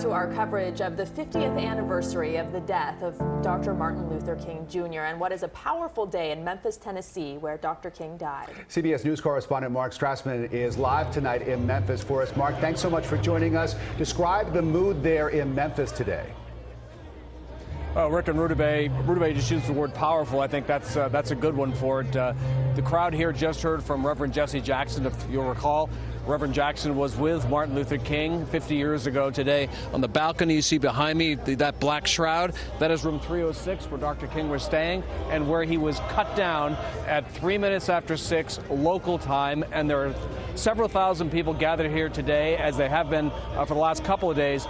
to our coverage of the 50th anniversary of the death of Dr. Martin Luther King Jr. and what is a powerful day in Memphis, Tennessee, where Dr. King died. CBS News correspondent Mark Strassmann is live tonight in Memphis for us. Mark, thanks so much for joining us. Describe the mood there in Memphis today. Rick and Rudabeh just used the word powerful. I think that's a good one for it. The crowd here just heard from Reverend Jesse Jackson. If you'll recall, Reverend Jackson was with Martin Luther King 50 years ago today. On the balcony you see behind me, that black shroud, that is room 306 where Dr. King was staying and where he was cut down at 3 minutes after 6 local time. And there are several thousand people gathered here today, as they have been for the last couple of days,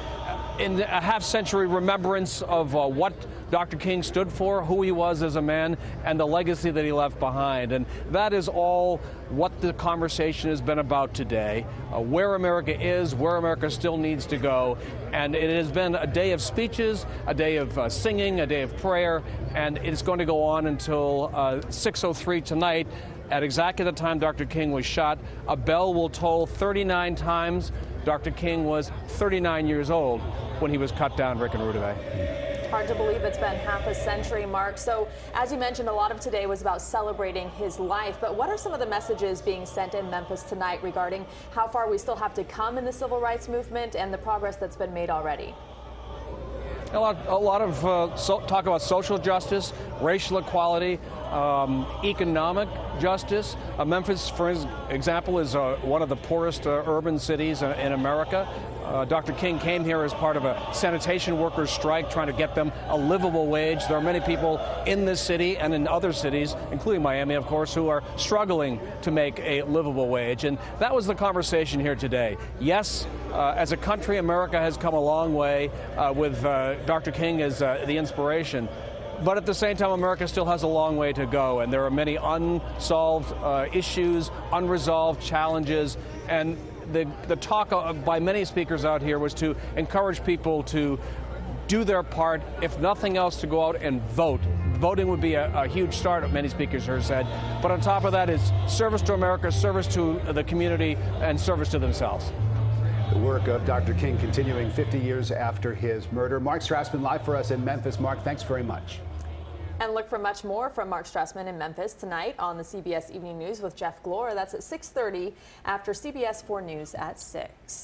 in a half-century remembrance of what Dr. King stood for, who he was as a man, and the legacy that he left behind. And that is all what the conversation has been about today, where America is, where America still needs to go. And it has been a day of speeches, a day of singing, a day of prayer, and it's going to go on until 6:03 tonight. At exactly the time Dr. King was shot, a bell will toll 39 times. Dr. King was 39 years old when he was cut down, Rick and Rudabeh. Hard to believe it's been half a century, Mark. So, as you mentioned, a lot of today was about celebrating his life. But what are some of the messages being sent in Memphis tonight regarding how far we still have to come in the civil rights movement and the progress that's been made already? A lot of talk about social justice, racial equality, economic justice. Memphis, for example, is one of the poorest urban cities in America. Dr. King came here as part of a sanitation workers' strike, trying to get them a livable wage. There are many people in this city and in other cities, including Miami, of course, who are struggling to make a livable wage. And that was the conversation here today. Yes, as a country, America has come a long way with Dr. King as the inspiration. But at the same time, America still has a long way to go, and there are many unsolved issues, unresolved challenges, and the talk by many speakers out here was to encourage people to do their part, if nothing else, to go out and vote. Voting would be a huge start, many speakers here said. But on top of that is service to America, service to the community, and service to themselves. The work of Dr. King continuing 50 years after his murder. Mark Strassmann live for us in Memphis. Mark, thanks very much. And look for much more from Mark Strassmann in Memphis tonight on the CBS Evening News with Jeff Glor. That's at 6:30 after CBS 4 News at 6.